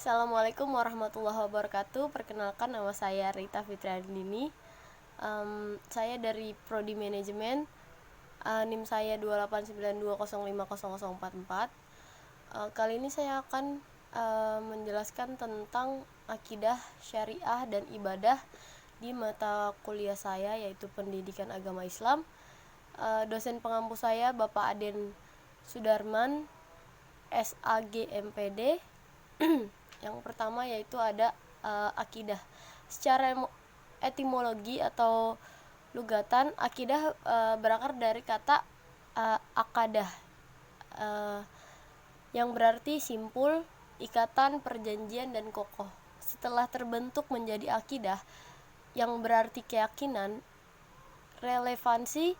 Assalamualaikum warahmatullahi wabarakatuh. Perkenalkan, nama saya Rita Fitriandini. Saya dari Prodi Manajemen. NIM saya 28920500044. Kali ini saya akan menjelaskan tentang akidah, syariah, dan ibadah di mata kuliah saya, yaitu Pendidikan Agama Islam. Dosen pengampu saya Bapak Aden Sudarman, SAG MPD. Yang pertama yaitu ada akidah. Secara etimologi atau lugatan, akidah berakar dari kata akadah, yang berarti simpul, ikatan, perjanjian, dan kokoh. Setelah terbentuk menjadi akidah, yang berarti keyakinan, relevansi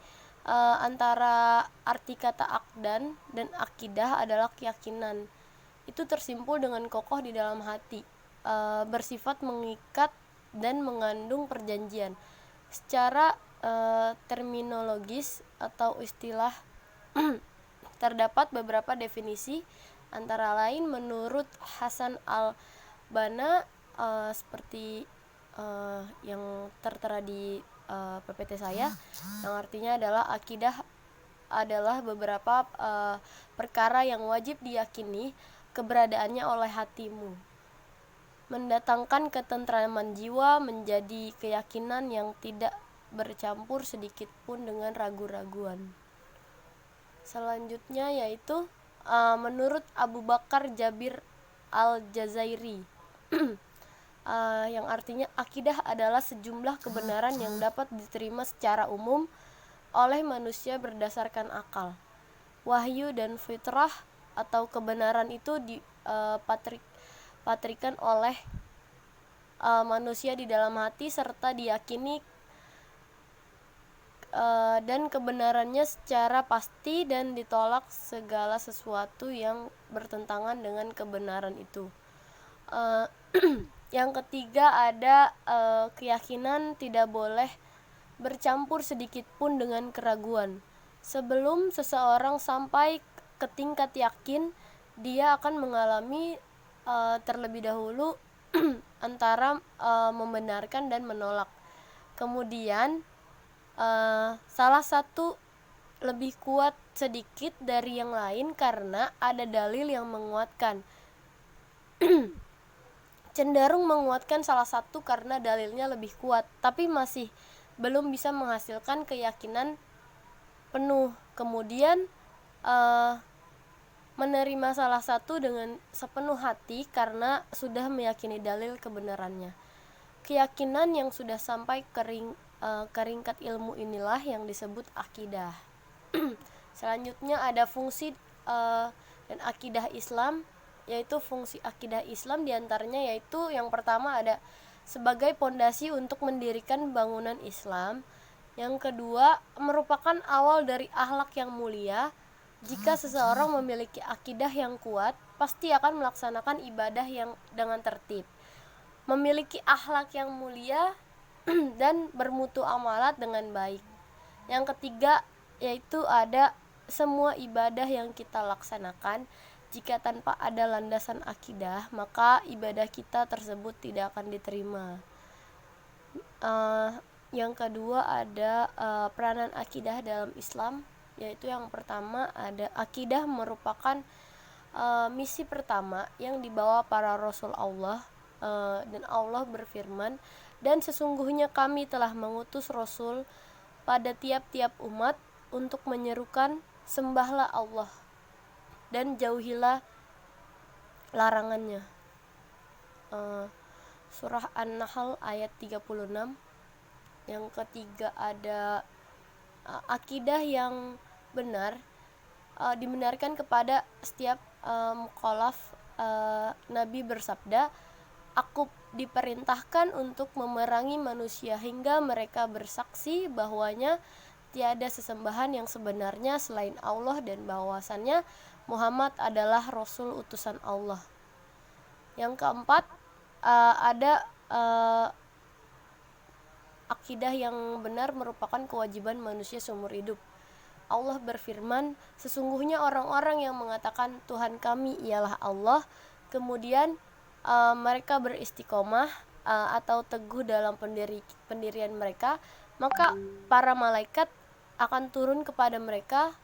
antara arti kata akdan dan akidah adalah keyakinan. Itu tersimpul dengan kokoh di dalam hati, bersifat mengikat dan mengandung perjanjian. Secara terminologis atau istilah terdapat beberapa definisi, antara lain menurut Hasan al-Banna seperti yang tertera di PPT saya, yang artinya adalah akidah adalah beberapa perkara yang wajib diyakini keberadaannya oleh hatimu, mendatangkan ketentraman jiwa, menjadi keyakinan yang tidak bercampur sedikit pun dengan ragu-raguan. Selanjutnya yaitu menurut Abu Bakar Jabir al-Jazairi, yang artinya akidah adalah sejumlah kebenaran yang dapat diterima secara umum oleh manusia berdasarkan akal, wahyu, dan fitrah, atau kebenaran itu dipatrikan oleh manusia di dalam hati serta diyakini dan kebenarannya secara pasti, dan ditolak segala sesuatu yang bertentangan dengan kebenaran itu. Yang ketiga ada keyakinan tidak boleh bercampur sedikit pun dengan keraguan. Sebelum seseorang sampai ke tingkat yakin, dia akan mengalami terlebih dahulu antara membenarkan dan menolak. Kemudian salah satu lebih kuat sedikit dari yang lain karena ada dalil yang menguatkan. Cenderung menguatkan salah satu karena dalilnya lebih kuat, tapi masih belum bisa menghasilkan keyakinan penuh. Kemudian menerima salah satu dengan sepenuh hati karena sudah meyakini dalil kebenarannya. Keyakinan yang sudah sampai ke tingkat ilmu inilah yang disebut akidah. Selanjutnya ada fungsi dan akidah Islam, yaitu fungsi akidah Islam diantaranya yaitu yang pertama ada sebagai pondasi untuk mendirikan bangunan Islam. Yang kedua, merupakan awal dari akhlak yang mulia. Jika seseorang memiliki akidah yang kuat, pasti akan melaksanakan ibadah yang dengan tertib, memiliki akhlak yang mulia, dan bermutu amalat dengan baik. Yang ketiga yaitu ada semua ibadah yang kita laksanakan, jika tanpa ada landasan akidah, maka ibadah kita tersebut tidak akan diterima. Yang kedua ada peranan akidah dalam Islam, yaitu yang pertama ada akidah merupakan misi pertama yang dibawa para Rasul Allah, dan Allah berfirman, dan sesungguhnya kami telah mengutus Rasul pada tiap-tiap umat untuk menyerukan sembahlah Allah dan jauhilah larangannya. Surah An-Nahl ayat 36. Yang ketiga ada akidah yang benar dibenarkan kepada setiap mukallaf. Nabi bersabda, aku diperintahkan untuk memerangi manusia hingga mereka bersaksi bahwanya tiada sesembahan yang sebenarnya selain Allah dan bahwasannya Muhammad adalah Rasul utusan Allah. Yang keempat ada akidah yang benar merupakan kewajiban manusia seumur hidup. Allah berfirman, sesungguhnya orang-orang yang mengatakan Tuhan kami ialah Allah, kemudian mereka beristiqomah atau teguh dalam pendirian mereka, maka para malaikat akan turun kepada mereka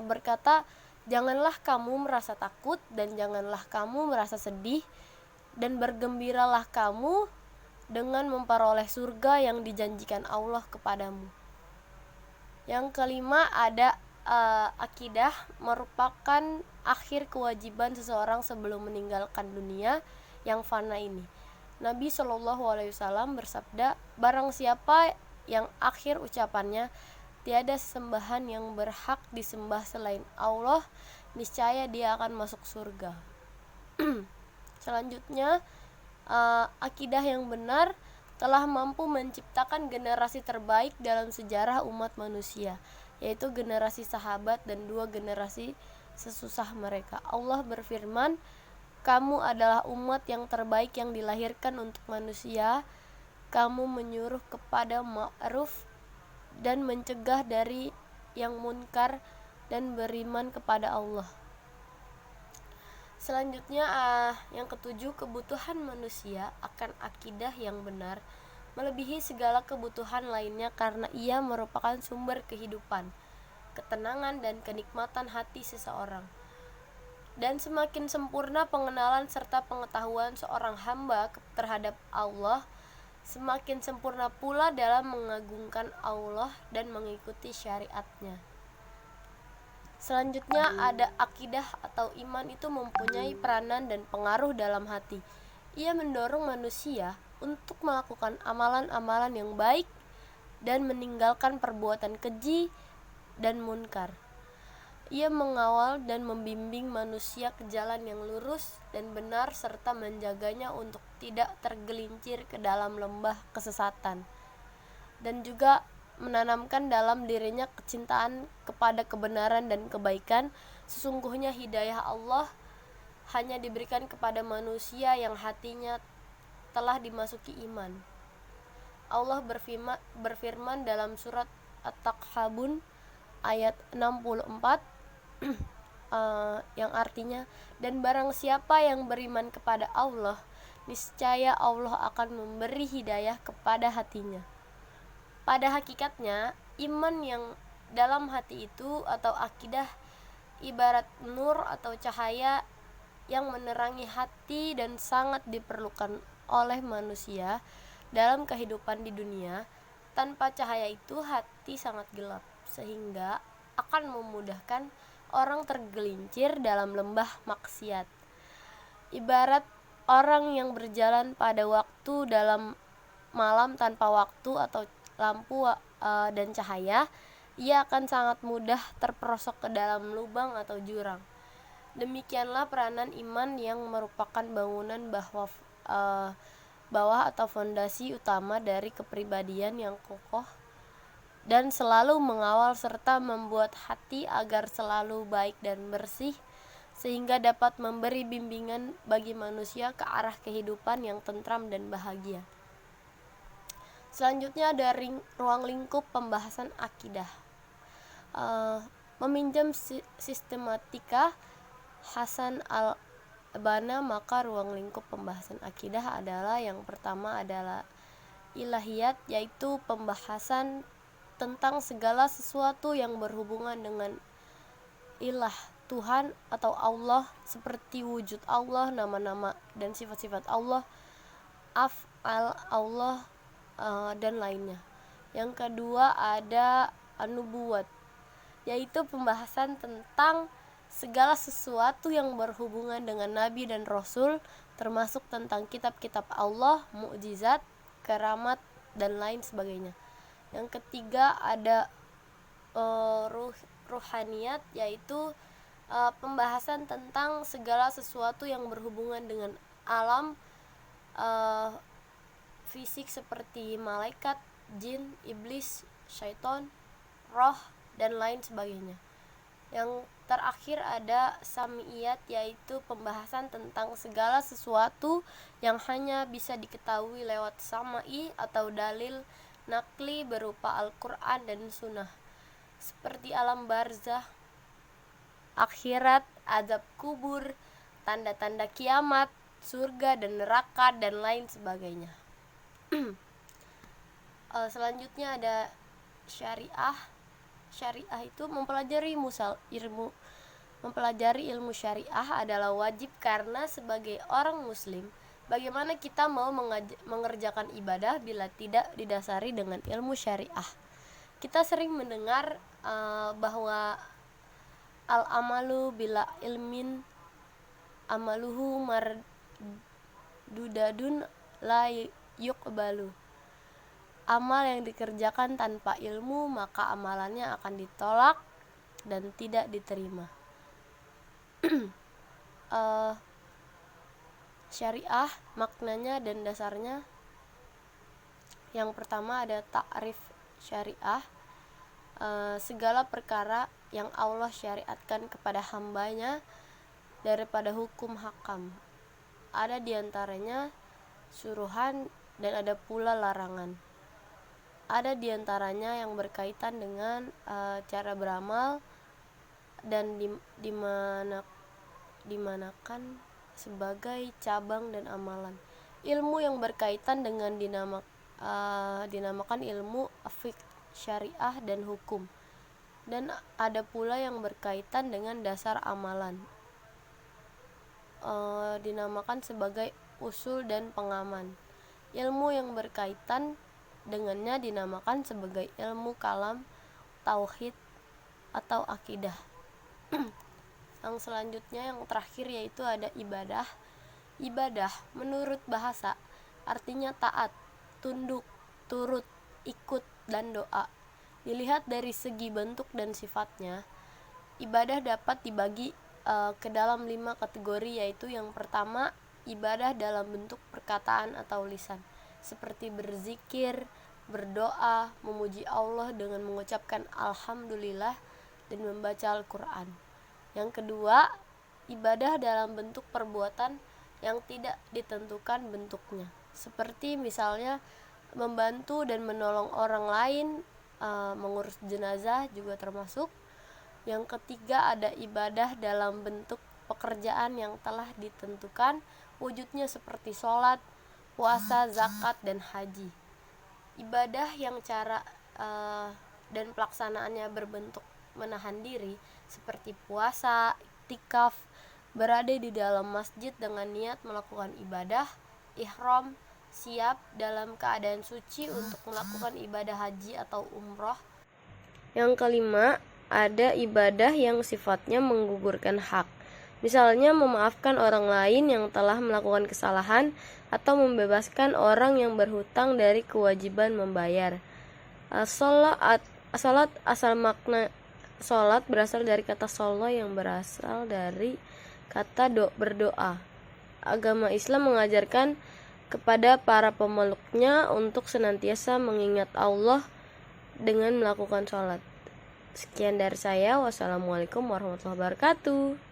berkata, janganlah kamu merasa takut dan janganlah kamu merasa sedih, dan bergembiralah kamu dengan memperoleh surga yang dijanjikan Allah kepadamu. Yang kelima ada akidah merupakan akhir kewajiban seseorang sebelum meninggalkan dunia yang fana ini. Nabi SAW bersabda, barang siapa yang akhir ucapannya tiada sembahan yang berhak disembah selain Allah, niscaya dia akan masuk surga. Selanjutnya, akidah yang benar telah mampu menciptakan generasi terbaik dalam sejarah umat manusia, yaitu generasi sahabat dan 2 generasi sesusah mereka. Allah berfirman, kamu adalah umat yang terbaik yang dilahirkan untuk manusia. Kamu menyuruh kepada ma'ruf dan mencegah dari yang munkar dan beriman kepada Allah. Selanjutnya yang ketujuh, kebutuhan manusia akan akidah yang benar melebihi segala kebutuhan lainnya karena ia merupakan sumber kehidupan, ketenangan dan kenikmatan hati seseorang. Dan semakin sempurna pengenalan serta pengetahuan seorang hamba terhadap Allah, semakin sempurna pula dalam mengagungkan Allah dan mengikuti syariatnya. Selanjutnya ada akidah atau iman itu mempunyai peranan dan pengaruh dalam hati. Ia mendorong manusia untuk melakukan amalan-amalan yang baik dan meninggalkan perbuatan keji dan munkar. Ia mengawal dan membimbing manusia ke jalan yang lurus dan benar serta menjaganya untuk tidak tergelincir ke dalam lembah kesesatan. Dan juga menanamkan dalam dirinya kecintaan kepada kebenaran dan kebaikan. Sesungguhnya hidayah Allah hanya diberikan kepada manusia yang hatinya telah dimasuki iman. Allah berfirman dalam surat At-Takhabun ayat 64 yang artinya, dan barang siapa yang beriman kepada Allah, niscaya Allah akan memberi hidayah kepada hatinya. Pada hakikatnya, iman yang dalam hati itu atau akidah ibarat nur atau cahaya yang menerangi hati dan sangat diperlukan oleh manusia dalam kehidupan di dunia. Tanpa cahaya itu hati sangat gelap, sehingga akan memudahkan orang tergelincir dalam lembah maksiat. Ibarat orang yang berjalan pada waktu dalam malam tanpa waktu atau lampu dan cahaya, ia akan sangat mudah terperosok ke dalam lubang atau jurang. Demikianlah peranan iman yang merupakan bangunan bawah atau fondasi utama dari kepribadian yang kokoh dan selalu mengawal serta membuat hati agar selalu baik dan bersih, sehingga dapat memberi bimbingan bagi manusia ke arah kehidupan yang tentram dan bahagia. Selanjutnya ada ruang lingkup pembahasan akidah. Meminjam sistematika Hasan al-Banna, maka ruang lingkup pembahasan akidah adalah yang pertama adalah ilahiyat, yaitu pembahasan tentang segala sesuatu yang berhubungan dengan ilah, Tuhan atau Allah, seperti wujud Allah, nama-nama dan sifat-sifat Allah, af'al Allah, dan lainnya. Yang kedua ada an-nubuwat, yaitu pembahasan tentang segala sesuatu yang berhubungan dengan nabi dan rasul, termasuk tentang kitab-kitab Allah, mukjizat, keramat dan lain sebagainya. Yang ketiga ada ruhaniyat, yaitu pembahasan tentang segala sesuatu yang berhubungan dengan alam fisik seperti malaikat, jin, iblis, syaitan, roh dan lain sebagainya. Yang terakhir ada samiyat, yaitu pembahasan tentang segala sesuatu yang hanya bisa diketahui lewat sama'i atau dalil nakli berupa Al-Quran dan Sunnah, seperti alam barzah, akhirat, azab kubur, tanda-tanda kiamat, surga dan neraka dan lain sebagainya. Selanjutnya ada syariah. Syariah itu mempelajari ilmu syariah adalah wajib karena sebagai orang muslim, bagaimana kita mau mengerjakan ibadah bila tidak didasari dengan ilmu syariah? Kita sering mendengar bahwa al-amalu bila ilmin amaluhu mardudadun la yuqbalu. Amal yang dikerjakan tanpa ilmu maka amalannya akan ditolak dan tidak diterima. Syariah maknanya dan dasarnya, yang pertama ada ta'rif syariah, segala perkara yang Allah syariatkan kepada hambanya daripada hukum hakam. Ada diantaranya suruhan dan ada pula larangan. Ada diantaranya yang berkaitan dengan cara beramal dan dimanakan sebagai cabang dan amalan. Ilmu yang berkaitan dengan dinamakan ilmu fiqh, syariah dan hukum. Dan ada pula yang berkaitan dengan dasar amalan, dinamakan sebagai usul dan pengaman. Ilmu yang berkaitan dengannya dinamakan sebagai ilmu kalam, tauhid atau akidah. Yang selanjutnya, yang terakhir, yaitu ada ibadah. Ibadah menurut bahasa artinya taat, tunduk, turut, ikut, dan doa. Dilihat dari segi bentuk dan sifatnya, ibadah dapat dibagi ke dalam 5 kategori, yaitu yang pertama, ibadah dalam bentuk perkataan atau lisan, seperti berzikir, berdoa, memuji Allah dengan mengucapkan alhamdulillah dan membaca Al-Quran. Yang kedua, ibadah dalam bentuk perbuatan yang tidak ditentukan bentuknya, seperti misalnya membantu dan menolong orang lain, mengurus jenazah juga termasuk. Yang ketiga, ada ibadah dalam bentuk pekerjaan yang telah ditentukan wujudnya, seperti sholat, puasa, zakat, dan haji. Ibadah yang cara dan pelaksanaannya berbentuk menahan diri, seperti puasa, iktikaf, berada di dalam masjid dengan niat melakukan ibadah, ihram, siap dalam keadaan suci untuk melakukan ibadah haji atau umroh. Yang kelima, ada ibadah yang sifatnya menggugurkan hak, misalnya memaafkan orang lain yang telah melakukan kesalahan atau membebaskan orang yang berhutang dari kewajiban membayar. Salat asal makna salat berasal dari kata shalla yang berasal dari kata berdoa. Agama Islam mengajarkan kepada para pemeluknya untuk senantiasa mengingat Allah dengan melakukan sholat. Sekian dari saya. Wassalamualaikum warahmatullahi wabarakatuh.